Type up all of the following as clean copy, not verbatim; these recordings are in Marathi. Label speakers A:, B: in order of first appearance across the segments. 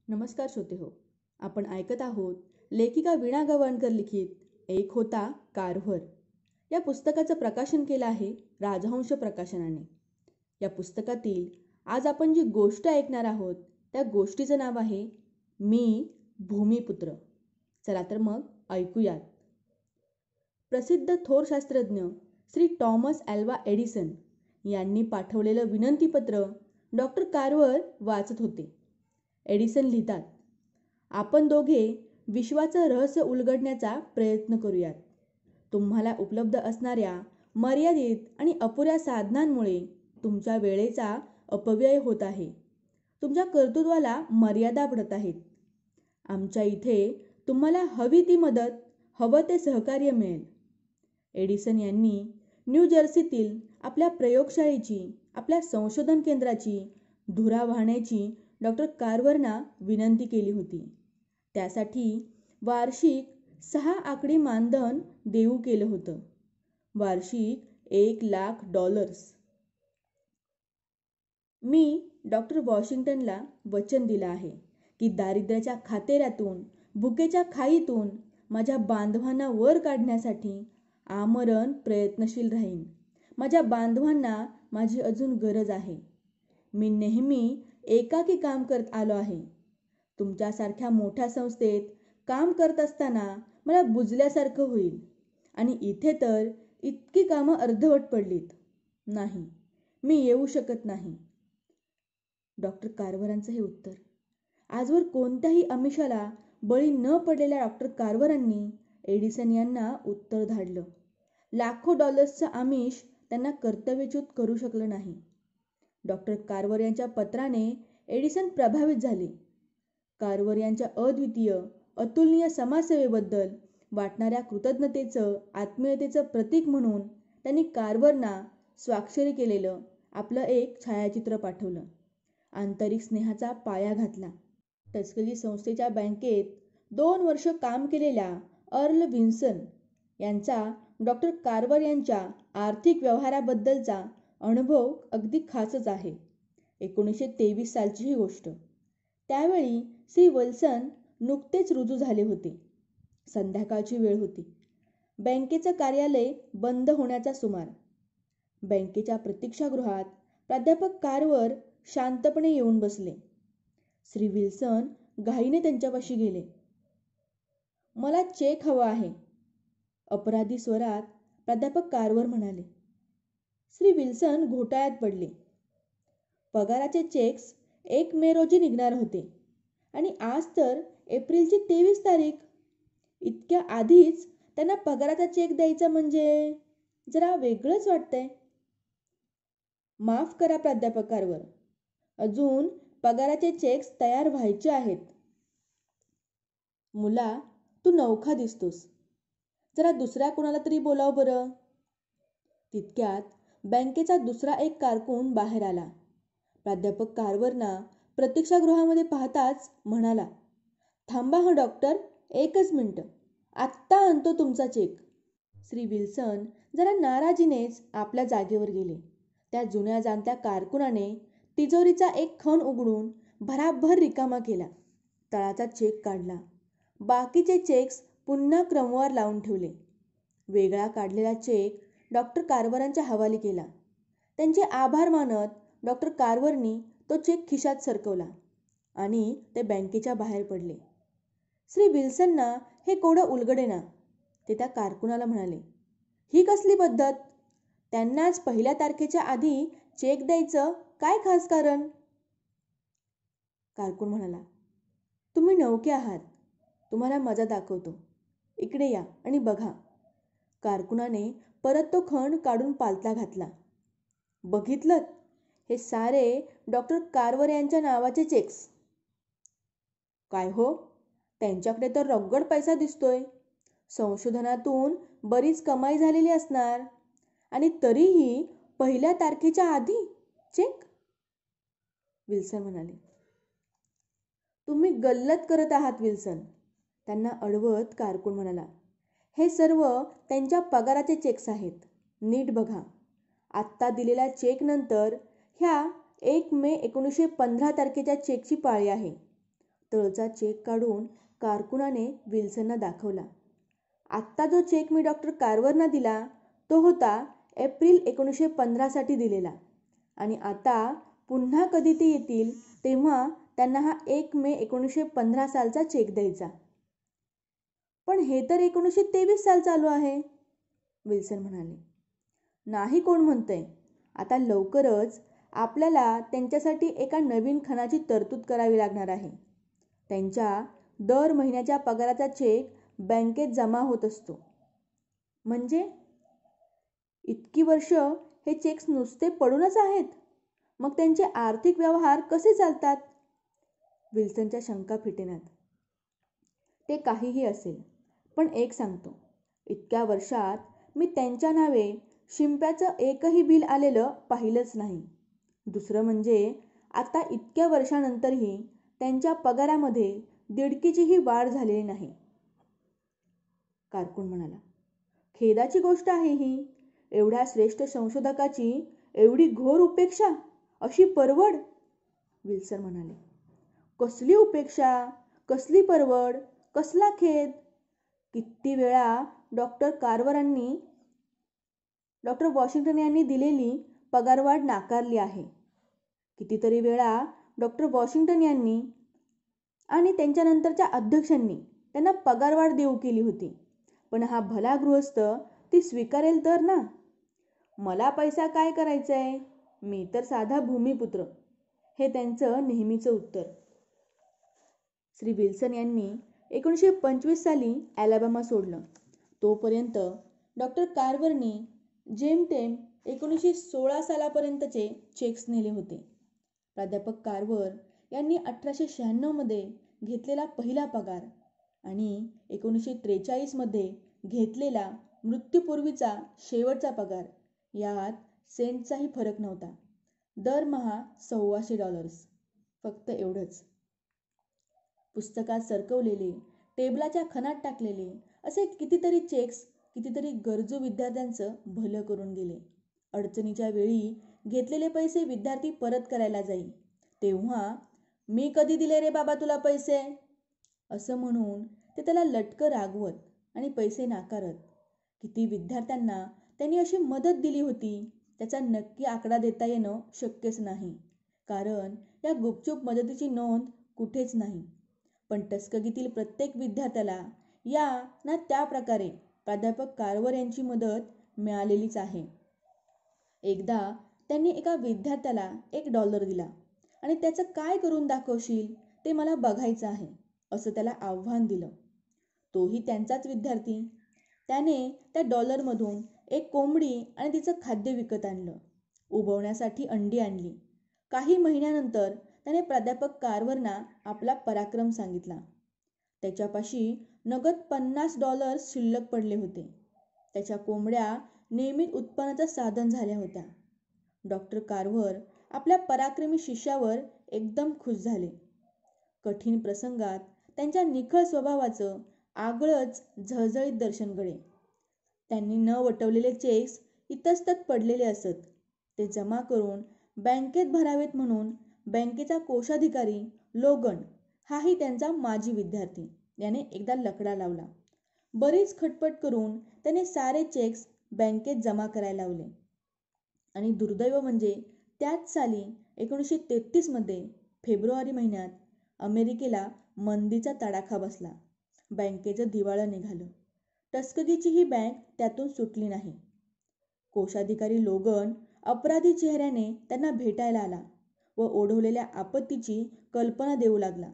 A: नमस्कार श्रोते हो. आपण ऐकत आहोत लेखिका वीणा गवाणकर लिखित एक होता कारभार या पुस्तकाचं प्रकाशन केलं आहे राजहंस प्रकाशनाने. या पुस्तकातील आज आपण जी गोष्ट ऐकणार आहोत त्या गोष्टीचं नाव आहे मी भूमिपुत्र. चला तर मग ऐकूयात. प्रसिद्ध थोर शास्त्रज्ञ श्री टॉमस ॲल्वा एडिसन यांनी पाठवलेलं विनंतीपत्र डॉक्टर कार्वर वाचत होते. एडिसन लिहितात, आपण दोघे विश्वाचं रहस्य उलगडण्याचा प्रयत्न करूयात. तुम्हाला उपलब्ध असणाऱ्या मर्यादित आणि अपुऱ्या साधनांमुळे तुमच्या वेळेचा अपव्यय होत आहे. तुमच्या कर्तृत्वाला मर्यादा पडत आहेत. आमच्या इथे तुम्हाला हवी ती मदत, हवं ते सहकार्य मिळेल. एडिसन यांनी न्यू जर्सीतील आपल्या प्रयोगशाळेची, आपल्या संशोधन केंद्राची धुरा वाहण्याची डॉक्टर कार्वरना विनंती केली होती. त्यासाठी वार्षिक 6 आकडी मानधन देऊ केलं होतं. वार्षिक $1,00,000. मी डॉक्टर वॉशिंग्टनला वचन दिलं आहे की दारिद्र्याच्या खातेऱ्यातून, भुकेच्या खाईतून माझ्या बांधवांना वर काढण्यासाठी आमरण प्रयत्नशील राहीन. माझ्या बांधवांना माझी अजून गरज आहे. मी नेहमी एकाकी काम करत आलो आहे. तुमच्यासारख्या मोठ्या संस्थेत काम करत असताना मला बुजल्यासारखं होईल आणि इथे तर इतकी कामं अर्धवट पडलीत. नाही, मी येऊ शकत नाही. डॉक्टर कार्वरांचं हे उत्तर. आजवर कोणत्याही आमिषाला बळी न पडलेल्या डॉक्टर कार्वरांनी एडिसन यांना उत्तर धाडलं. लाखो डॉलर्सचं आमिष त्यांना कर्तव्यच्युत करू शकलं नाही. डॉक्टर कार्वर यांच्या पत्राने एडिसन प्रभावित झाले. कार्वर यांच्या अद्वितीय, अतुलनीय समाजसेवेबद्दल वाटणाऱ्या कृतज्ञतेचं, आत्मीयतेचं प्रतीक म्हणून त्यांनी कार्वरना स्वाक्षरी केलेलं आपलं एक छायाचित्र पाठवलं. आंतरिक स्नेहाचा पाया घातला. टस्कली संस्थेच्या बँकेत 2 वर्ष काम केलेल्या अर्ल विन्सन यांचा डॉक्टर कार्वर यांच्या आर्थिक व्यवहाराबद्दलचा अनुभव अगदी खासच आहे. 1923 सालची ही गोष्ट. त्यावेळी श्री विल्सन नुकतेच रुजू झाले होते. संध्याकाळची वेळ होती. बँकेचं कार्यालय बंद होण्याचा सुमार. बँकेच्या प्रतीक्षागृहात प्राध्यापक कार्वर शांतपणे येऊन बसले. श्री विल्सन घाईने त्यांच्यापाशी गेले. मला चेक हवा आहे, अपराधी स्वरात प्राध्यापक कार्वर म्हणाले. श्री विल्सन घोटाळ्यात पडले. पगाराचे चेक्स 1 मे रोजी निघणार होते आणि आज तर एप्रिलची 23 तारीख. इतक्या आधीच त्यांना पगाराचा चेक द्यायचा म्हणजे जरा वेगळंच वाटतंय. माफ करा प्राध्यापक कार्वर, अजून पगाराचे चेक्स तयार व्हायचे आहेत. मुला, तू नवखा दिसतोस. जरा दुसऱ्या कोणाला तरी बोलाव बरं. तितक्यात बँकेचा दुसरा एक कारकून बाहेर आला. प्राध्यापक कार्वरना प्रतीक्षागृहामध्ये पाहताच म्हणाला, थांबा हं डॉक्टर, 1च मिनिट, आत्ता आणतो तुमचा चेक. श्री विल्सन जरा नाराजीनेच आपल्या जागेवर गेले. त्या जुन्या जाणत्या कारकुनाने तिजोरीचा एक खण उघडून भराभर रिकामा केला. तळाचा चेक काढला. बाकीचे चेक्स पुन्हा क्रमवार लावून ठेवले. वेगळा काढलेला चेक डॉक्टर कार्वरांच्या हवाली केला. त्यांचे आभार मानत डॉक्टर कार्वरनी तो चेक खिशात सरकवला आणि ते बँकेच्या बाहेर पडले. श्री विल्सनना हे कोडं उलगडेना. ते त्या कारकुनाला म्हणाले, ही कसली पद्धत? त्यांनाच 1 तारखेच्या आधी चेक द्यायचं काय खास कारण? कारकून म्हणाला, तुम्ही नवखे आहात, तुम्हाला मजा दाखवतो. इकडे या आणि बघा. कारकुनाने परत तो खण काढून पालथा घातला. बघितलं, हे सारे डॉक्टर कार्वर यांच्या नावाचे चेक्स. काय हो, त्यांच्याकडे तर रगड पैसा दिसतोय. संशोधनातून बरीच कमाई झालेली असणार आणि तरीही 1 तारखेच्या आधी चेक? विल्सन म्हणाले. तुम्ही गल्लत करत आहात विल्सन, त्यांना अडवत कारकून म्हणाला. हे सर्व त्यांच्या पगाराचे चेक्स आहेत. नीट बघा. आत्ता दिलेल्या चेकनंतर ह्या 1 मे 1915 तारखेच्या चेकची पाळी आहे. तळचा चेक काढून कारकुनाने विल्सनना दाखवला. आत्ता जो चेक मी डॉक्टर कार्वरना दिला तो होता एप्रिल 1915साठी दिलेला, आणि आता पुन्हा कधी ते येतील तेव्हा त्यांना हा 1 मे 1915 सालचा चेक द्यायचा. पण हे तर 1923 साल चालू आहे, विल्सन म्हणाले. नाही, कोण म्हणतंय. आता लवकरच आपल्याला त्यांच्यासाठी एका नवीन खणाची तरतूद करावी लागणार आहे. त्यांच्या दर महिन्याच्या पगाराचा चेक बँकेत जमा होत असतो. म्हणजे इतकी वर्ष हे चेक्स नुसते पडूनच आहेत, मग त्यांचे आर्थिक व्यवहार कसे चालतात? विल्सनच्या शंका फिटेनात. ते काहीही असेल, पण एक सांगतो, इतक्या वर्षात मी त्यांच्या नावे शिंप्याचं एकही बिल आलेलं पाहिलंच नाही. दुसरं म्हणजे आता इतक्या वर्षानंतरही त्यांच्या पगारामध्ये दिडकीचीही वाढ झालेली नाही. कारकून म्हणाला. खेदाची गोष्ट आहे ही. एवढ्या श्रेष्ठ संशोधकाची एवढी घोर उपेक्षा, अशी परवड. विल्सन म्हणाले. कसली उपेक्षा, कसली परवड, कसला खेद. किती वेळा डॉक्टर कार्वरांनी डॉक्टर वॉशिंग्टन यांनी दिलेली पगारवाढ नाकारली आहे. कितीतरी वेळा डॉक्टर वॉशिंग्टन यांनी आणि त्यांच्यानंतरच्या अध्यक्षांनी त्यांना पगारवाढ देऊ केली होती, पण हा भला गृहस्थ ती स्वीकारेल तर ना. मला पैसा काय करायचंय, मी तर साधा भूमिपुत्र, हे त्यांचं नेहमीचं उत्तर. श्री विल्सन यांनी 1925 साली ॲलॅबामा सोडलं. तोपर्यंत डॉक्टर कार्वरनी जेमतेम 1916 सालापर्यंतचे चेक्स नेले होते. प्राध्यापक कार्वर यांनी 1896 घेतलेला पहिला पगार आणि 1943 घेतलेला मृत्यूपूर्वीचा शेवटचा पगार यात सेंटचाही फरक नव्हता. दरमहा $1,200, फक्त एवढंच. पुस्तकात सरकवलेले, टेबलाच्या खणात टाकलेले असे कितीतरी चेक्स कितीतरी गरजू विद्यार्थ्यांचं भलं करून गेले. अडचणीच्या वेळी घेतलेले पैसे विद्यार्थी परत करायला जाई तेव्हा, मी कधी दिले रे बाबा तुला पैसे, असं म्हणून ते त्याला लटकं रागवत आणि पैसे नाकारत. किती विद्यार्थ्यांना त्यांनी अशी मदत दिली होती त्याचा नक्की आकडा देता येणं शक्यच नाही, कारण या गुपचूप मदतीची नोंद कुठेच नाही. पण टस्कगीतील प्रत्येक विद्यार्थ्याला या ना त्या प्रकारे प्राध्यापक कार्वर यांची मदत मिळालेलीच आहे. एकदा त्यांनी एका विद्यार्थ्याला $1 दिला आणि त्याचं काय करून दाखवशील ते मला बघायचं आहे, असं त्याला आव्हान दिलं. तोही त्यांचाच विद्यार्थी. त्याने त्या $1मधून एक कोंबडी आणि तिचं खाद्य विकत आणलं. उबवण्यासाठी अंडी आणली. काही महिन्यानंतर त्याने प्राध्यापक कार्वरना आपला पराक्रम सांगितला. त्याच्यापाशी नगद $50 शिल्लक पडले होते. त्याच्या कोंबड्या नियमित उत्पन्नाचं साधन झाल्या होत्या. डॉक्टर कार्वर आपल्या पराक्रमी शिष्यावर एकदम खुश झाले. कठीण प्रसंगात त्यांच्या निखळ स्वभावाचं आगळंच झळझळीत दर्शन घडे. त्यांनी न वटवलेले चेक्स इतस्तत पडलेले असत. ते जमा करून बँकेत भरावेत म्हणून बँकेचा कोषाधिकारी लोगन, हाही त्यांचा माजी विद्यार्थी, याने एकदा लकडा लावला. बरीच खटपट करून त्याने सारे चेक्स बँकेत जमा करायला लावले. आणि दुर्दैव म्हणजे त्याच साली 1933 फेब्रुवारी महिन्यात अमेरिकेला मंदीचा तडाखा बसला. बँकेचं दिवाळं निघालं. टस्कगीची ही बँक त्यातून सुटली नाही. कोषाधिकारी लोगन अपराधी चेहऱ्याने त्यांना भेटायला आला व ओढवलेल्या आपत्तीची कल्पना देऊ लागला.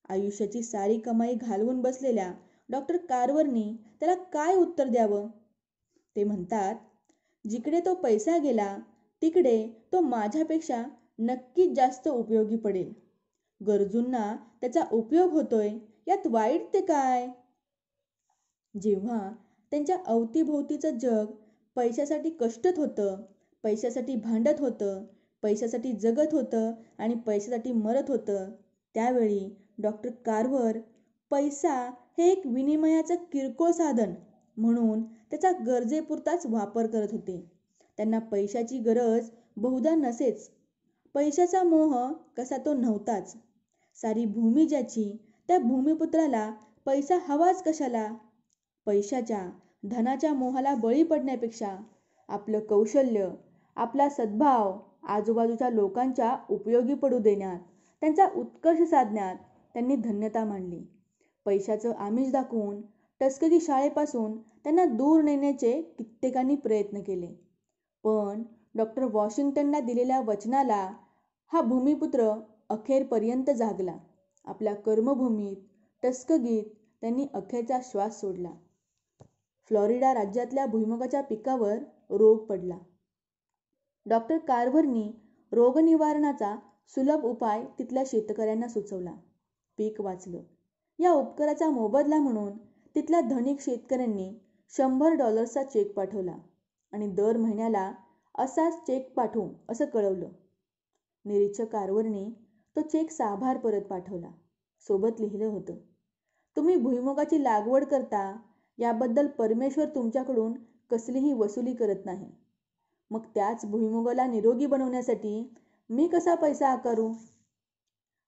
A: आयुष्याची सारी कमाई घालवून बसलेल्या डॉक्टर कार्वरनी त्याला काय उत्तर द्यावं? ते म्हणतात, जिकडे तो पैसा गेला तिकडे तो माझ्यापेक्षा नक्कीच जास्त उपयोगी पडेल. गरजूंना त्याचा उपयोग होतोय, यात वाईट ते काय? जेव्हा त्यांच्या अवतीभोवतीचं जग पैशासाठी कष्टत होतं, पैशासाठी भांडत होतं, पैशासाठी जगत होतं आणि पैशासाठी मरत होतं, त्यावेळी डॉक्टर कार्वर पैसा हे एक विनिमयाचं किरकोळ साधन म्हणून त्याचा गरजेपुरताच वापर करत होते. त्यांना पैशाची गरज बहुधा नसेच. पैशाचा मोह कसा तो नव्हताच. सारी भूमी ज्याची, त्या भूमिपुत्राला पैसा हवाच कशाला? पैशाच्या, धनाच्या मोहाला बळी पडण्यापेक्षा आपलं कौशल्य, आपला सद्भाव आजूबाजूच्या लोकांच्या उपयोगी पडू देण्यात, त्यांचा उत्कर्ष साधण्यात त्यांनी धन्यता मानली. पैशाचं आमिष दाखवून टस्कगी शाळेपासून त्यांना दूर नेण्याचे कित्येकांनी प्रयत्न केले. पण डॉक्टर वॉशिंग्टनला दिलेल्या वचनाला हा भूमिपुत्र अखेरपर्यंत जागला. आपल्या कर्मभूमीत टस्कगीत त्यांनी अखेरचा श्वास सोडला. फ्लॉरिडा राज्यातल्या भुईमुगाच्या पिकावर रोग पडला. डॉक्टर कार्व्हरनी रोगनिवारणाचा सुलभ उपाय तिथल्या शेतकऱ्यांना सुचवला. पीक वाचलं. या उपकाराचा मोबदला म्हणून तिथल्या धनिक शेतकऱ्यांनी $100चा चेक पाठवला आणि दर महिन्याला असाच चेक पाठवू असं कळवलं. निरीक्षक कार्व्हरने तो चेक 6 भार परत पाठवला. सोबत लिहिलं होतं, तुम्ही भुईमुगाची लागवड करता याबद्दल परमेश्वर तुमच्याकडून कसलीही वसुली करत नाही. मग त्याच भुईमुगाला निरोगी बनवण्यासाठी मी कसा पैसा आकारू?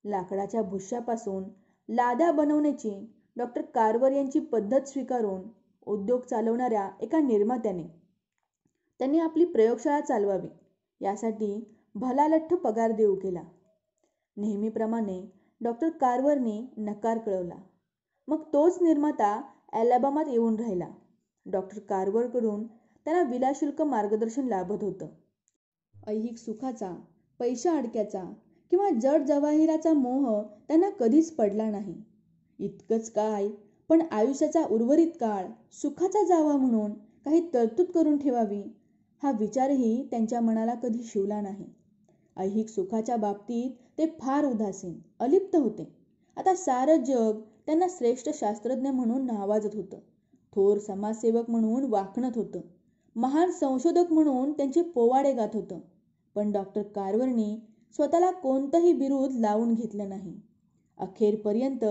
A: लाकडाच्या भुश्यापासून लाद्या बनवण्याची डॉक्टर कार्व्हर यांची पद्धत स्वीकारून उद्योग चालवणाऱ्या एका निर्मात्याने त्यांनी आपली प्रयोगशाळा चालवावी यासाठी भलालठ्ठ पगार देऊ केला. नेहमीप्रमाणे डॉक्टर कार्व्हरने नकार कळवला. मग तोच निर्माता ॲलॅबामात येऊन राहिला. डॉक्टर कार्व्हरकडून त्यांना विनाशुल्क मार्गदर्शन लाभत होतं. ऐहिक सुखाचा, पैशा अडक्याचा किंवा जड जवाहिराचा मोह त्यांना कधीच पडला नाही. इतकंच काय, पण आयुष्याचा उर्वरित काळ सुखाचा जावा म्हणून काही तरतूद करून ठेवावी हा विचारही त्यांच्या मनाला कधी शिवला नाही. ऐहिक सुखाच्या बाबतीत ते फार उदासीन, अलिप्त होते. आता सारं जग त्यांना श्रेष्ठ शास्त्रज्ञ म्हणून नावाजत होतं. थोर समाजसेवक म्हणून वाखणत होतं. महान संशोधक म्हणून त्यांचे पोवाडे गात होतं. पण डॉक्टर कार्व्हरनी स्वतःला कोणतंही बिरुद लावून घेतलं नाही. अखेरपर्यंत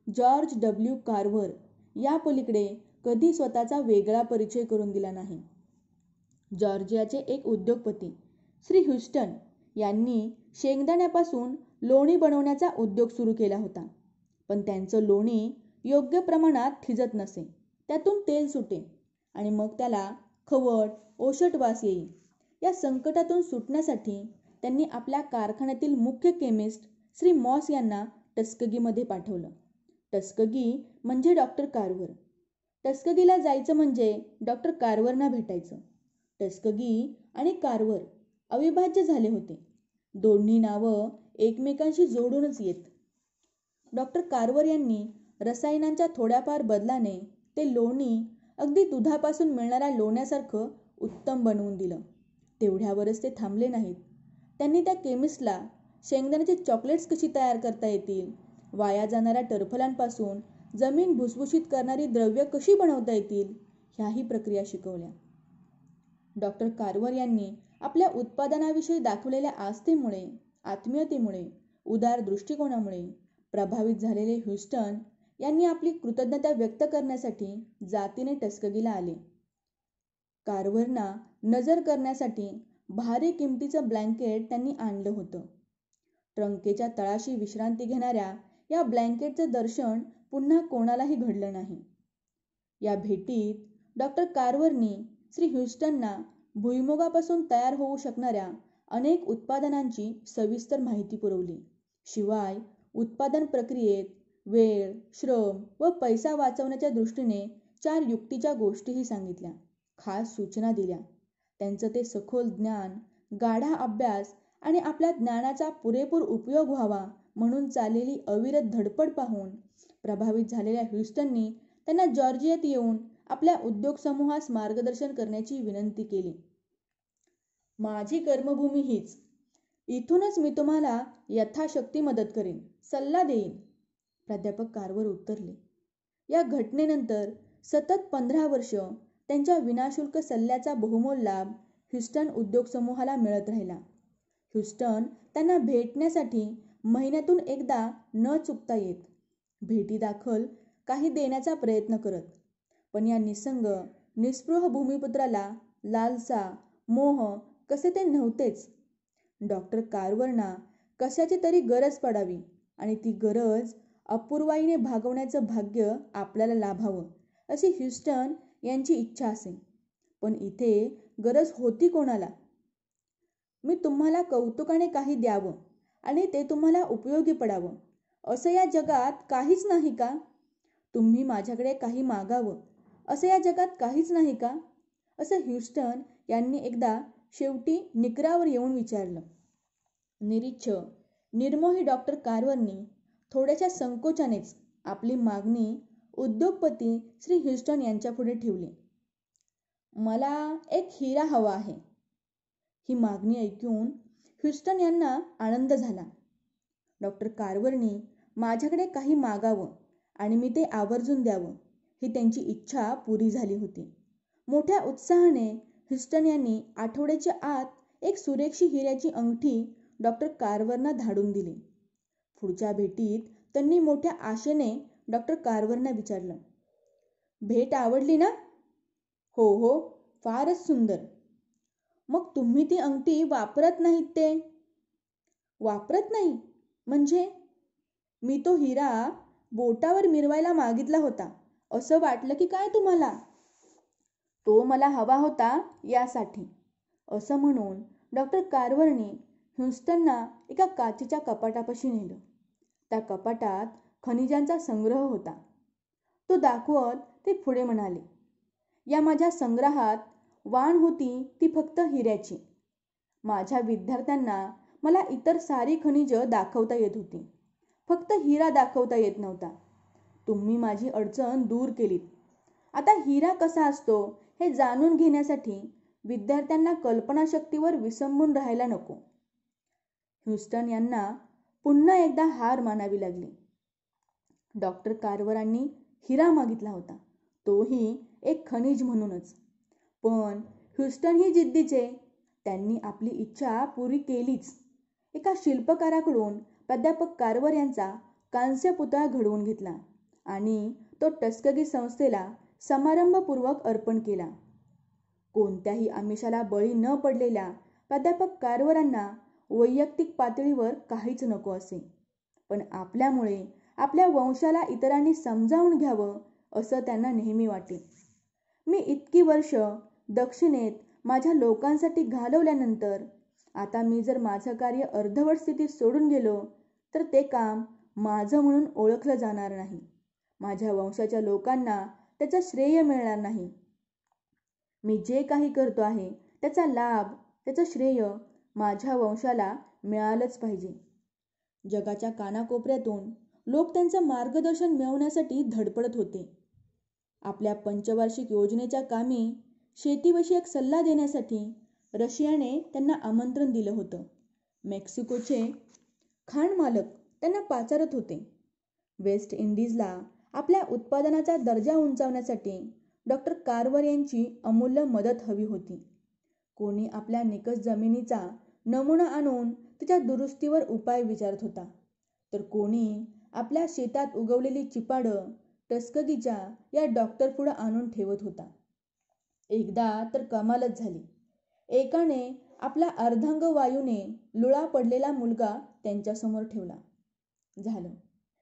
A: जॉर्ज डब्ल्यू कार्व्हर या पलीकडे कधी स्वतःचा वेगळा परिचय करून दिला नाही. जॉर्जियाचे एक उद्योगपती श्री ह्युस्टन यांनी शेंगदाण्यापासून लोणी बनवण्याचा उद्योग सुरू केला होता. पण त्यांचं लोणी योग्य प्रमाणात थिजत नसे. त्यातून तेल सुटे आणि मग त्याला खवट, ओशट वास येई. या संकटातून सुटण्यासाठी त्यांनी आपल्या कारखान्यातील मुख्य केमिस्ट श्री मॉस यांना टस्कगीमध्ये पाठवलं. टस्कगी म्हणजे डॉक्टर कार्व्हर. टस्कगीला जायचं म्हणजे डॉक्टर कार्व्हरना भेटायचं. टस्कगी आणि कार्व्हर अविभाज्य झाले होते. दोन्ही नावं एकमेकांशी जोडूनच येत. डॉक्टर कार्व्हर यांनी रसायनांच्या थोड्याफार बदलाने ते लोणी अगदी दुधापासून मिळणाऱ्या लोण्यासारखं उत्तम बनवून दिलं. तेवढ्यावरच ते थांबले नाहीत. त्यांनी त्या केमिस्टला शेंगदाण्याची चॉकलेट्स कशी तयार करता येतील, वाया जाणाऱ्या टरफलांपासून जमीन भुसभुशीत करणारी द्रव्य कशी बनवता येतील ह्याही प्रक्रिया शिकवल्या. डॉक्टर कार्व्हर यांनी आपल्या उत्पादनाविषयी दाखवलेल्या आस्थेमुळे, आत्मीयतेमुळे, उदार दृष्टिकोनामुळे प्रभावित झालेले ह्युस्टन यांनी आपली कृतज्ञता व्यक्त करण्यासाठी जातीने टस्कगीला आले. कार्व्हरना नजर करण्यासाठी भारी किमतीचं ब्लँकेट त्यांनी आणलं होतं. ट्रंकेच्या तळाशी विश्रांती घेणाऱ्या या ब्लँकेटचं दर्शन पुन्हा कोणालाही घडलं नाही. या भेटीत डॉक्टर कार्व्हरनी श्री ह्युस्टनना भुईमुगापासून तयार होऊ शकणाऱ्या अनेक उत्पादनांची सविस्तर माहिती पुरवली. शिवाय उत्पादन प्रक्रियेत वेळ, श्रम व पैसा वाचवण्याच्या दृष्टीने 4 युक्तीच्या गोष्टीही सांगितल्या. खास सूचना दिल्या. त्यांचं ते सखोल ज्ञान, गाढा अभ्यास आणि आपल्या ज्ञानाचा पुरेपूर उपयोग व्हावा म्हणून चाललेली अविरत धडपड पाहून प्रभावित झालेल्या ह्युस्टननी त्यांना जॉर्जियात येऊन आपल्या उद्योग समूहास मार्गदर्शन करण्याची विनंती केली. माझी कर्मभूमी हीच. इथूनच मी तुम्हाला यथाशक्ती मदत करेन, सल्ला देईन, प्राध्यापक कार्व्हर उत्तरले. या घटनेनंतर सतत 15 वर्ष त्यांच्या विनाशुल्क सल्ल्याचा बहुमोल लाभ ह्युस्टन उद्योग समूहाला मिळत राहिला. ह्युस्टन त्यांना भेटण्यासाठी महिन्यातून एकदा न चुकता येत. भेटीदाखल काही देण्याचा प्रयत्न करत. पण या निसंग, निस्पृह भूमिपुत्राला लालसा, मोह कसे ते नव्हतेच. डॉक्टर कार्व्हरना कशाची तरी गरज पडावी आणि ती गरज अपूर्वाईने भागवण्याचं भाग्य आपल्याला लाभावं अशी ह्युस्टन यांची इच्छा असे. पण इथे गरज होती कोणाला? मी तुम्हाला कौतुकाने काही द्यावं आणि ते तुम्हाला उपयोगी पडावं असं या जगात काहीच नाही का? तुम्ही माझ्याकडे काही मागावं असं या जगात काहीच नाही का? असं ह्युस्टन यांनी एकदा शेवटी निकरावर येऊन विचारलं. निरीच्छ निर्मोही डॉक्टर कार्वरनी थोड्याशा संकोचानेच आपली मागणी उद्योगपती श्री ह्युस्टन यांच्यापुढे ठेवली. मला एक हिरा हवा आहे. ही मागणी ऐकून ह्युस्टन यांना आनंद झाला. डॉक्टर कार्वरनी माझ्याकडे काही मागावं आणि मी ते आवर्जून द्यावं ही त्यांची इच्छा पुरी झाली होती. मोठ्या उत्साहाने ह्युस्टन यांनी आठवड्याच्या आत एक सुरेखशी हिऱ्याची अंगठी डॉक्टर कार्वरना धाडून दिली. पुढच्या भेटीत त्यांनी मोठ्या आशेने डॉक्टर कार्वरना विचारलं, भेट आवडली ना? हो हो, फारच सुंदर. मग तुम्ही ती अंगठी वापरत नाहीत ते? वापरत नाही म्हणजे? मी तो हिरा बोटावर मिरवायला मागितला होता असं वाटलं की काय तुम्हाला? तो मला हवा होता यासाठी. असं म्हणून डॉक्टर कार्वरनी ह्युस्टनना एका काचेच्या कपाटापाशी नेलं. त्या कपाटात खनिजांचा संग्रह होता. तो दाखवत ते पुढे म्हणाले, या माझ्या संग्रहात वाण होती ती फक्त हिऱ्याची. माझ्या विद्यार्थ्यांना मला इतर सारी खनिजं दाखवता येत होती, फक्त हिरा दाखवता येत नव्हता. तुम्ही माझी अडचण दूर केलीत. आता हिरा कसा असतो हे जाणून घेण्यासाठी विद्यार्थ्यांना कल्पनाशक्तीवर विसंबून राहायला नको. ह्युस्टन यांना पुन्हा एकदा हार मानावी लागली. डॉक्टर कार्वरांनी हिरा मागितला होता, तोही एक खनिज म्हणूनच. पण ह्युस्टन ही जिद्दीचे. त्यांनी आपली इच्छा पुरी केलीच. एका शिल्पकाराकडून प्राध्यापक कार्वर यांचा कांस्य पुतळा घडवून घेतला आणि तो टस्कगी संस्थेला समारंभपूर्वक अर्पण केला. कोणत्याही आमिषाला बळी न पडलेल्या प्राध्यापक कार्वरांना वैयक्तिक पातळीवर काहीच नको असे. पण आपल्यामुळे आपल्या वंशाला इतरांनी समजावून घ्यावं असं त्यांना नेहमी वाटे. मी इतकी वर्ष दक्षिणेत माझ्या लोकांसाठी घालवल्यानंतर आता मी जर माझं कार्य अर्धवट स्थितीत सोडून गेलो तर ते काम माझं म्हणून ओळखलं जाणार नाही. माझ्या वंशाच्या लोकांना त्याचं श्रेय मिळणार नाही. मी जे काही करतो आहे त्याचा लाभ, त्याचं श्रेय माझ्या वंशाला मिळालंच पाहिजे. जगाच्या कानाकोपऱ्यातून लोक त्यांचं मार्गदर्शन मिळवण्यासाठी धडपडत होते. आपल्या पंचवार्षिक योजनेच्या कामी शेतीविषयक सल्ला देण्यासाठी रशियाने त्यांना आमंत्रण दिलं होतं. मेक्सिकोचे खाण मालक त्यांना पाचारत होते. वेस्ट इंडिजला आपल्या उत्पादनाचा दर्जा उंचावण्यासाठी डॉक्टर कार्वर यांची अमूल्य मदत हवी होती. कोणी आपल्या निकष जमिनीचा नमुना आणून तिच्या दुरुस्तीवर उपाय विचारत होता, तर कोणी आपल्या शेतात उगवलेली चिपाडं टस्कगीच्या या डॉक्टर पुढं आणून ठेवत होता. एकदा तर कमालच झाली. एकाने आपला अर्धांग वायूने लुळा पडलेला मुलगा त्यांच्यासमोर ठेवला. झालं,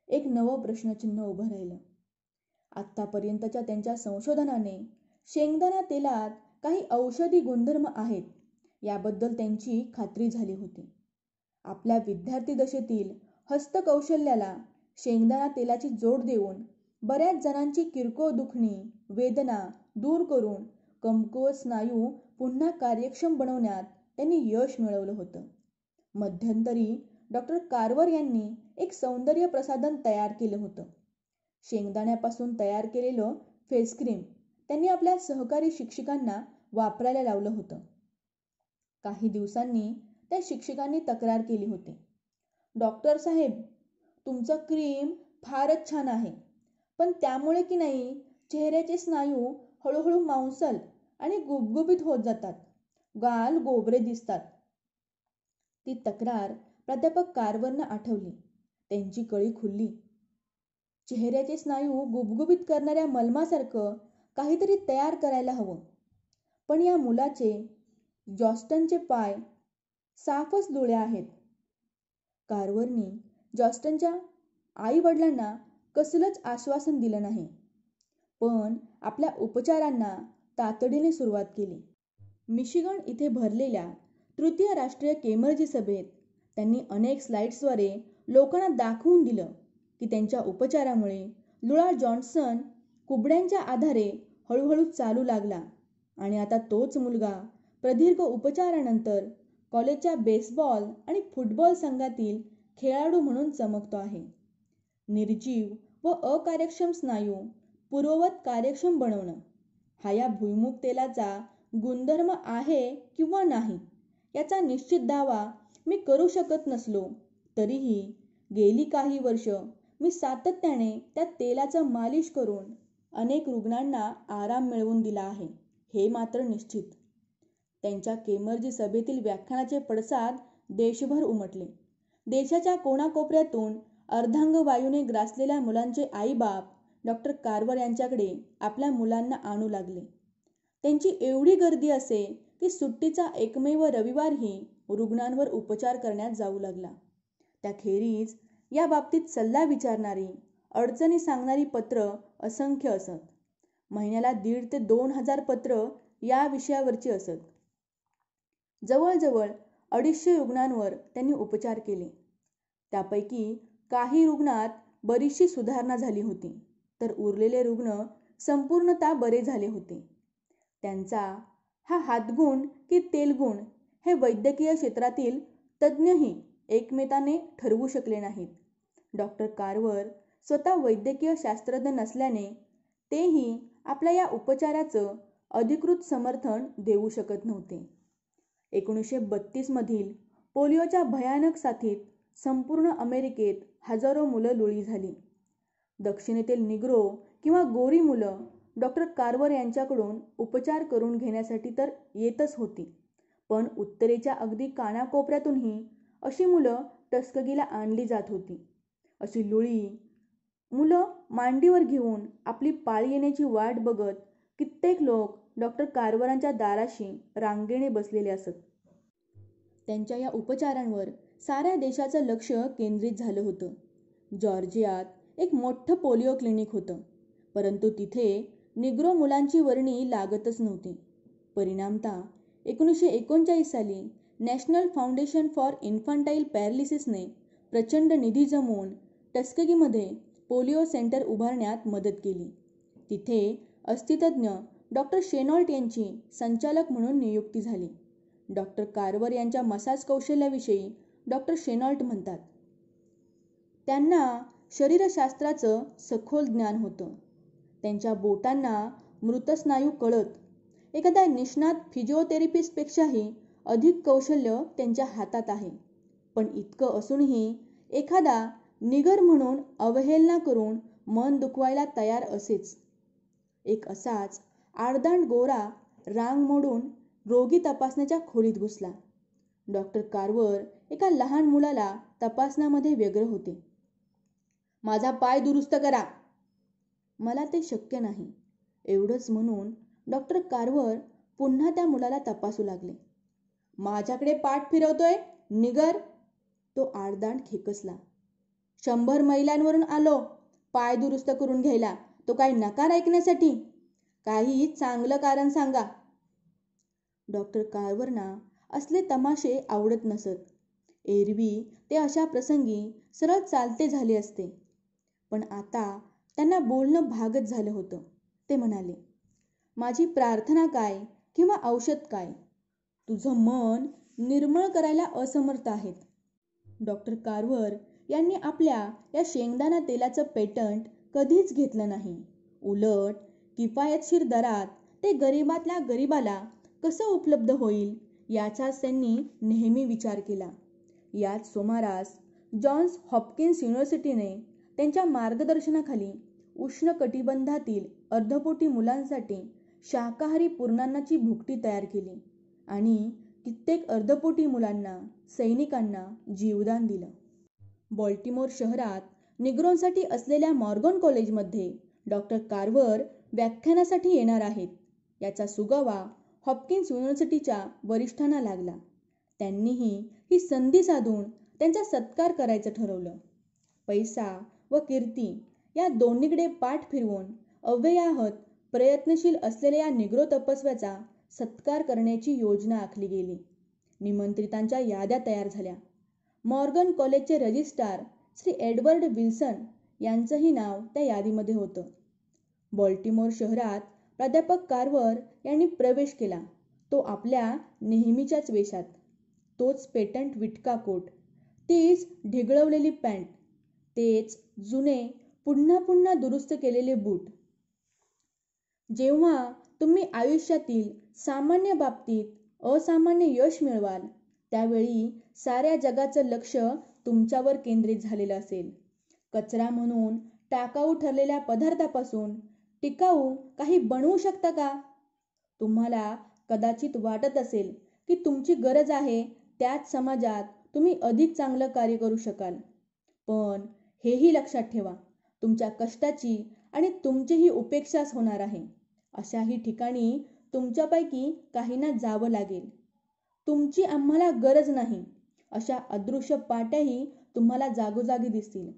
A: एक नवं प्रश्नचिन्ह उभं राहिलं. आत्तापर्यंतच्या त्यांच्या संशोधनाने शेंगदाणा तेलात काही औषधी गुणधर्म आहेत याबद्दल त्यांची खात्री झाली होती. आपल्या विद्यार्थी दशेतील हस्तकौशल्याला शेंगदाणा तेलाची जोड देऊन बऱ्याच जणांची किरकोळ दुखणी, वेदना दूर करून कमकुवत स्नायू पुन्हा कार्यक्षम बनवण्यात त्यांनी यश मिळवलं होतं. मध्यंतरी डॉक्टर कार्वर यांनी एक सौंदर्य प्रसाधन तयार केलं होतं. शेंगदाण्यापासून तयार केलेलं फेस क्रीम त्यांनी आपल्या सहकारी शिक्षकांना वापरायला लावलं होतं. काही दिवसांनी त्या शिक्षकांनी तक्रार केली होती, डॉक्टर साहेब, तुमचं क्रीम फारच छान आहे, पण त्यामुळे की नाही चेहऱ्याचे स्नायू हळूहळू मांसल आणि गुबगुबीत होत जातात, गाल गोबरे दिसतात. ती तक्रार प्राध्यापक कार्वरना आठवली. त्यांची कळी खुलली. चेहऱ्याचे स्नायू गुबगुबीत करणाऱ्या मलमासारखं काहीतरी तयार करायला हवं. पण या मुलाचे, जॉस्टनचे पाय साफच लुळे आहेत. कार्वरनी जॉस्टनच्या आई वडिलांना कसलंच आश्वासन दिलं नाही, पण आपल्या उपचारांना तातडीने सुरुवात केली. मिशिगन इथे भरलेल्या तृतीय राष्ट्रीय केमर्जी सभेत त्यांनी अनेक स्लाइड्सद्वारे लोकांना दाखवून दिलं की त्यांच्या उपचारामुळे लुळा जॉन्सन कुबड्यांच्या आधारे हळूहळू चालू लागला आणि आता तोच मुलगा प्रदीर्घ उपचारानंतर कॉलेजच्या बेसबॉल आणि फुटबॉल संघातील खेळाडू म्हणून चमकतो आहे. निर्जीव व अकार्यक्षम स्नायू पूर्ववत कार्यक्षम बनवणं हा या भुईमुग तेलाचा गुणधर्म आहे किंवा नाही याचा निश्चित दावा मी करू शकत नसलो तरीही गेली काही वर्ष मी सातत्याने त्या तेलाचं मालिश करून अनेक रुग्णांना आराम मिळवून दिला आहे, हे मात्र निश्चित. त्यांच्या केमर्जी सभेतील व्याख्यानाचे पडसाद देशभर उमटले. देशाच्या कोणाकोपऱ्यातून अर्धांगवायूने ग्रासलेल्या मुलांचे आईबाप डॉक्टर कार्वर यांच्याकडे आपल्या मुलांना आणू लागले. त्यांची एवढी गर्दी असे की सुट्टीचा एकमेव रविवारही रुग्णांवर उपचार करण्यात जाऊ लागला. त्याखेरीज या बाबतीत सल्ला विचारणारी, अडचणी सांगणारी पत्र असंख्य असत. महिन्याला 1,500 ते 2,000 पत्र या विषयावरची असत. जवळजवळ 250 रुग्णांवर त्यांनी उपचार केले. त्यापैकी काही रुग्णात बरीचशी सुधारणा झाली होती, तर उरलेले रुग्ण संपूर्णतः बरे झाले होते. त्यांचा हा हातगुण की तेलगुण हे वैद्यकीय क्षेत्रातील तज्ज्ञही एकमेकाने ठरवू शकले नाहीत. डॉक्टर कार्वर स्वतः वैद्यकीय शास्त्रज्ञ नसल्याने तेही आपल्या या उपचाराचं अधिकृत समर्थन देऊ शकत नव्हते. 1932 मधील पोलिओच्या भयानक साथीत संपूर्ण अमेरिकेत हजारो मुलं लुळी झाली. दक्षिणेतील निग्रो किंवा गोरी मुलं डॉक्टर कार्वर यांच्याकडून उपचार करून घेण्यासाठी तर येतच होती, पण उत्तरेच्या अगदी कानाकोपऱ्यातूनही अशी मुलं टस्कगीला आणली जात होती. अशी लुळी मुलं मांडीवर घेऊन आपली पाळी येण्याची वाट बघत कित्येक लोक डॉक्टर कार्वरांच्या दाराशी रांगेने बसलेले असत. त्यांच्या या उपचारांवर साऱ्या देशाचं लक्ष केंद्रित झालं होतं. जॉर्जियात एक मोठं पोलिओ क्लिनिक होतं, परंतु तिथे निग्रो मुलांची वर्णी लागतच नव्हती. परिणामतः 1939 साली नॅशनल फाउंडेशन फॉर इन्फंटाईल पॅरालिसिसने प्रचंड निधी जमवून टस्कगीमध्ये पोलिओ सेंटर उभारण्यात मदत केली. तिथे अस्थितज्ञ डॉक्टर शेनॉल्ट यांची संचालक म्हणून नियुक्ती झाली. डॉक्टर कार्वर यांच्या मसाज कौशल्याविषयी डॉक्टर शेनॉल्ट म्हणतात, त्यांना शरीरशास्त्राचं सखोल ज्ञान होतं. त्यांच्या बोटांना मृतस्नायू कळत. एखाद्या निष्णात फिजिओथेरपिस्टपेक्षाही अधिक कौशल्य त्यांच्या हातात आहे. पण इतकं असूनही एखादा निगर म्हणून अवहेलना करून मन दुखवायला तयार असेच. एक असाच आडदांड गोरा रांग मोडून रोगी तपासण्याच्या खोलीत घुसला. डॉक्टर कार्वर एका लहान मुलाला तपासण्यामध्ये व्यग्र होते. माझा पाय दुरुस्त करा. मला ते शक्य नाही, एवढंच म्हणून डॉक्टर कार्वर पुन्हा त्या मुलाला तपासू लागले. माझ्याकडे पाठ फिरवतोय निगर, तो आडदांड खेकसला. 100 मैलांवरून आलो पाय दुरुस्त करून घ्यायला, तो काय नकार ऐकण्यासाठी? काही चांगलं कारण सांगा. डॉक्टर कार्वरना असले तमाशे आवडत नसत. एरवी ते अशा प्रसंगी सरळ चालते झाले असते, पण आता त्यांना बोलणं भागच झालं होतं. ते म्हणाले, माझी प्रार्थना काय किंवा औषध काय? तुझं मन निर्मळ करायला असमर्थ आहेत. डॉक्टर कार्वर यांनी आपल्या या शेंगदाणा तेलाचं पेटंट कधीच घेतलं नाही. उलट किफायतशीर दरात ते गरिबातल्या गरिबाला कसं उपलब्ध होईल याचाच त्यांनी नेहमी विचार केला. याच सुमारास जॉन्स हॉपकिन्स युनिव्हर्सिटीने त्यांच्या मार्गदर्शनाखाली उष्णकटिबंधातील अर्धपोटी मुलांसाठी शाकाहारी पूर्णान्नाची भुकटी तयार केली आणि कित्येक अर्धपोटी मुलांना, सैनिकांना जीवदान दिलं. बॉल्टिमोर शहरात निग्रोंसाठी असलेल्या मॉर्गन कॉलेजमध्ये डॉक्टर कार्वर व्याख्यानासाठी येणार आहेत याचा सुगावा हॉपकिन्स युनिव्हर्सिटीच्या वरिष्ठांना लागला. त्यांनीही ही संधी साधून त्यांचा सत्कार करायचं ठरवलं. पैसा व कीर्ती या दोन्हीकडे पाठ फिरवून अव्ययाहत प्रयत्नशील असलेल्या या निग्रो तपस्व्याचा सत्कार करण्याची योजना आखली गेली. निमंत्रितांच्या याद्या तयार झाल्या. मॉर्गन कॉलेजचे रजिस्ट्रार श्री एडवर्ड विल्सन यांचंही नाव त्या यादीमध्ये होतं. बॉल्टिमोर शहरात प्राध्यापक कार्वर यांनी प्रवेश केला. तो आपल्या नेहमीच्याच वेशात. तोच पेटंट विटका कोट, तीच ढिगळवलेली पॅन्ट, तेच जुने पुन्हा पुन्हा दुरुस्त केलेले बूट. जेव्हा तुम्ही आयुष्यातील सामान्य बाबतीत असामान्य यश मिळवाल, त्यावेळी साऱ्या जगाचं लक्ष तुमच्यावर केंद्रित झालेलं असेल. कचरा म्हणून टाकाऊ ठरलेल्या पदार्थापासून टिकाऊ काही बनवू शकता का? तुम्हाला कदाचित वाटत असेल की तुमची गरज आहे त्याच समाजात तुम्ही अधिक चांगलं कार्य करू शकाल. पण हेही लक्षात ठेवा, तुमच्या कष्टाची आणि तुमचीही उपेक्षाच होणार आहे. अशाही ठिकाणी तुमच्यापैकी काहींना जावं लागेल. तुमची आम्हाला गरज नाही अशा अदृश्य पाट्याही तुम्हाला जागोजागी दिसतील.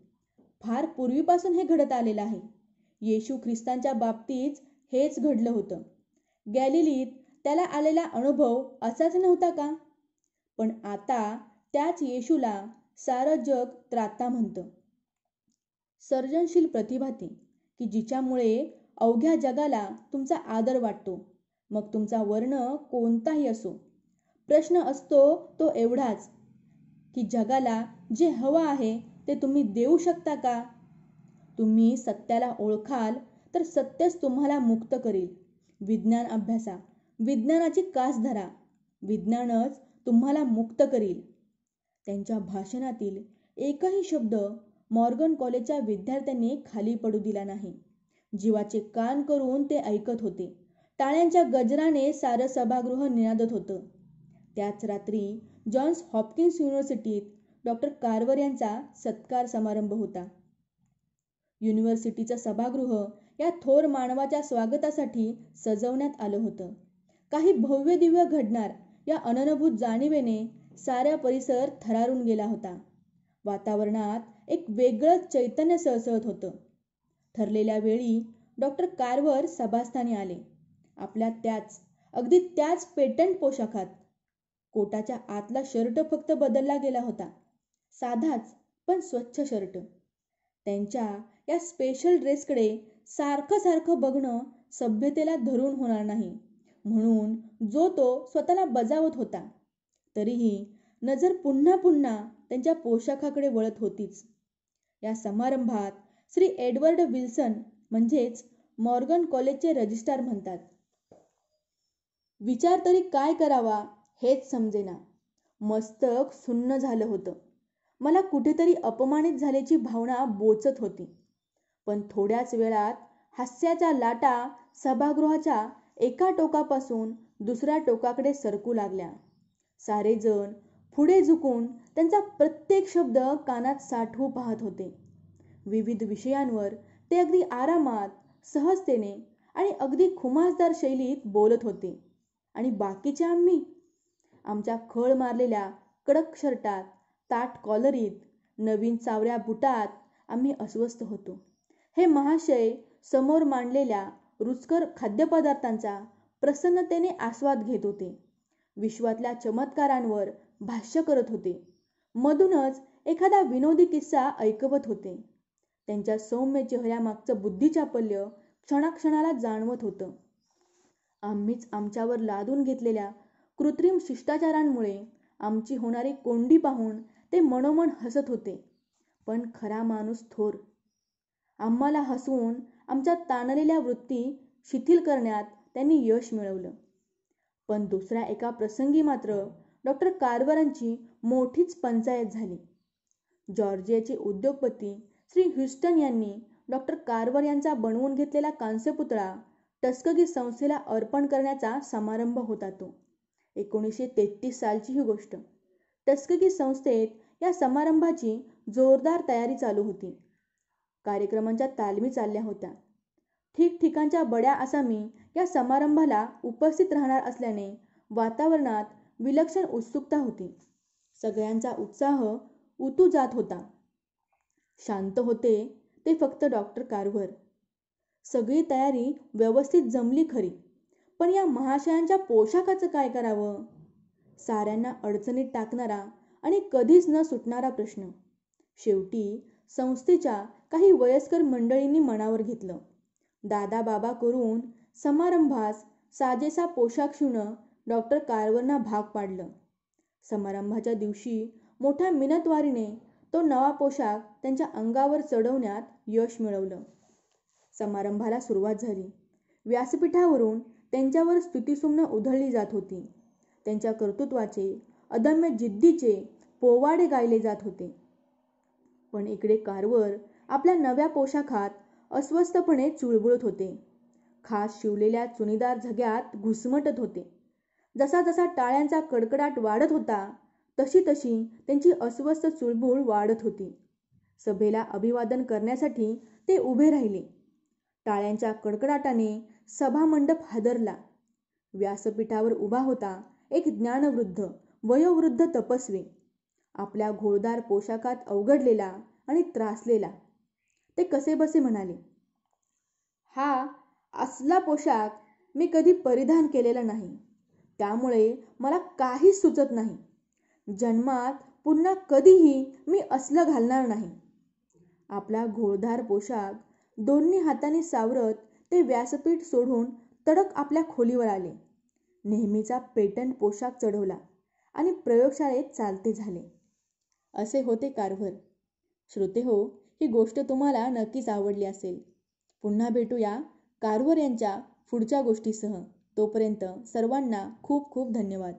A: फार पूर्वीपासून हे घडत आलेलं आहे. येशू ख्रिस्तांच्या बाबतीत हेच घडलं होतं. गॅलिलीत त्याला आलेला अनुभव असाच नव्हता का? पण आता त्याच येशूला सारं जग त्राता म्हणतं. सर्जनशील प्रतिभा ती की जिच्यामुळे अवघ्या जगाला तुमचा आदर वाटतो, मग तुमचा वर्ण कोणताही असो. प्रश्न असतो तो एवढाच की जगाला जे हवं आहे ते तुम्ही देऊ शकता का? तुम्ही सत्याला ओळखाल तर सत्यच तुम्हाला मुक्त करील. विज्ञान अभ्यासा, विज्ञानाची कास धरा, विज्ञानच तुम्हाला मुक्त करील. त्यांच्या भाषणातील एकही शब्द मॉर्गन कॉलेजच्या विद्यार्थ्यांनी खाली पडू दिला नाही. जीवाचे कान करून ते ऐकत होते. टाळ्यांच्या गजराने सारं सभागृह निनादत होतं. त्याच रात्री जॉन्स हॉपकिन्स युनिव्हर्सिटीत डॉक्टर कार्वर यांचा सत्कार समारंभ होता. युनिव्हर्सिटीचं सभागृह या थोर मानवाच्या स्वागतासाठी सजवण्यात आलं होतं. काही भव्य दिव्य घडणार या अननुभूत जाणीवेने सारा परिसर थरारून गेला होता. वातावरणात एक वेगळंच चैतन्य सळसळत होतं. ठरलेल्या वेळी डॉक्टर कार्वर सभास्थानी आले. आपल्या अगदी त्याच पेटंट पोशाखात. कोटाच्या आतला शर्ट फक्त बदलला गेला होता. साधाच पण स्वच्छ शर्ट. त्यांच्या या स्पेशल ड्रेसकडे सारखं सारखं बघणं सभ्यतेला धरून होणार नाही, म्हणून जो तो स्वतःला बजावत होता. तरीही नजर पुन्हा पुन्हा त्यांच्या पोशाखाकडे वळत होतीच. या समारंभात श्री एडवर्ड विल्सन म्हणजेच मॉर्गन कॉलेजचे रजिस्ट्रार म्हणतात. विचार तरी काय करावा हेच समजेना. मस्तक सुन्न झालं होतं. मला कुठेतरी अपमानित झाल्याची भावना बोचत होती. पण थोड्याच वेळात हास्याच्या लाटा सभागृहाच्या एका टोकापासून दुसऱ्या टोकाकडे सरकू लागल्या. सारेजण पुढे झुकून त्यांचा प्रत्येक शब्द कानात साठवू पाहत होते. विविध विषयांवर ते अगदी आरामात, सहजतेने आणि अगदी खुमासदार शैलीत बोलत होते. आणि बाकीच्या आमच्या खळ मारलेल्या कडक शर्टात, ताठ कॉलरीत, नवीन चावऱ्या बुटात आम्ही अस्वस्थ होतो. हे महाशय समोर मांडलेल्या रुचकर खाद्यपदार्थांचा प्रसन्नतेने आस्वाद घेत होते. विश्वातल्या चमत्कारांवर भाष्य करत होते. मधूनच एखादा विनोदी किस्सा ऐकवत होते. त्यांच्या सौम्य चेहऱ्यामागचं बुद्धिचापल्य क्षणाक्षणाला जाणवत होतं. आम्हीच आमच्यावर लादून घेतलेल्या कृत्रिम शिष्टाचारांमुळे आमची होणारी कोंडी पाहून ते मनोमन हसत होते. पण खरा माणूस थोर. आम्हाला हसवून आमच्या ताणलेल्या वृत्ती शिथिल करण्यात त्यांनी यश मिळवलं. पण दुसऱ्या एका प्रसंगी मात्र डॉक्टर कार्वरांची मोठीच पंचायत झाली. जॉर्जियाचे उद्योगपती श्री ह्युस्टन यांनी डॉक्टर कार्वर यांचा बनवून घेतलेला कांस्यपुतळा टस्कगी संस्थेला अर्पण करण्याचा समारंभ होता. तो 1933 सालची ही गोष्ट. टस्कगी संस्थेत या समारंभाची जोरदार तयारी चालू होती. कार्यक्रमांच्या तालमी चालल्या होत्या. ठिकठिकाणच्या बड्या आसामी या समारंभाला उपस्थित राहणार असल्याने वातावरणात विलक्षण उत्सुकता होती. सगळ्यांचा उत्साह उतू जात होता. शांत होते ते फक्त डॉक्टर कारवर. सगळी तयारी व्यवस्थित जमली खरी, पण या महाशयांच्या पोशाखाचं काय करावं? साऱ्यांना अडचणीत टाकणारा आणि कधीच न सुटणारा प्रश्न. शेवटी संस्थेच्या काही वयस्कर मंडळींनी मनावर घेतलं. दादा बाबा करून समारंभास साजेसा पोशाख शिवणं डॉक्टर कारवरना भाग पाडलं. समारंभाच्या दिवशी मोठ्या मिनतवारीने तो नवा पोशाख त्यांच्या अंगावर चढवण्यात यश मिळवलं. समारंभाला सुरुवात झाली. व्यासपीठावरून त्यांच्यावर स्तुतिसुमनं उधळली जात होती. त्यांच्या कर्तृत्वाचे, अदम्य जिद्दीचे पोवाडे गायले जात होते. पण इकडे कारवर आपल्या नव्या पोशाखात अस्वस्थपणे चुळबुळत होते. खास शिवलेल्या चुनीदार झग्यात घुसमटत होते. जसा जसा टाळ्यांचा कडकडाट वाढत होता, तशी तशी त्यांची अस्वस्थ चुळबुळ वाढत होती. सभेला अभिवादन करण्यासाठी ते उभे राहिले. टाळ्यांच्या कडकडाटाने सभामंडप हादरला. व्यासपीठावर उभा होता एक ज्ञानवृद्ध, वयोवृद्ध तपस्वी. आपल्या घोळदार पोशाखात अवघडलेला आणि त्रासलेला. ते कसेबसे म्हणाले, हा असला पोशाख मी कधी परिधान केलेला नाही, त्यामुळे मला काहीच सुचत नाही. जन्मात पुन्हा कधीही मी असलं घालणार नाही. आपला घोळदार पोशाख दोन्ही हातांनी सावरत ते व्यासपीठ सोडून तडक आपल्या खोलीवर आले. नेहमीचा पेटंट पोशाख चढवला आणि प्रयोगशाळेत चालते झाले. असे होते कारवर. श्रोतेहो, ही गोष्ट तुम्हाला नक्कीच आवडली असेल. पुन्हा भेटूया कारवर यांच्या पुढच्या गोष्टीसह. तोपर्यंत सर्वांना खूप खूप धन्यवाद.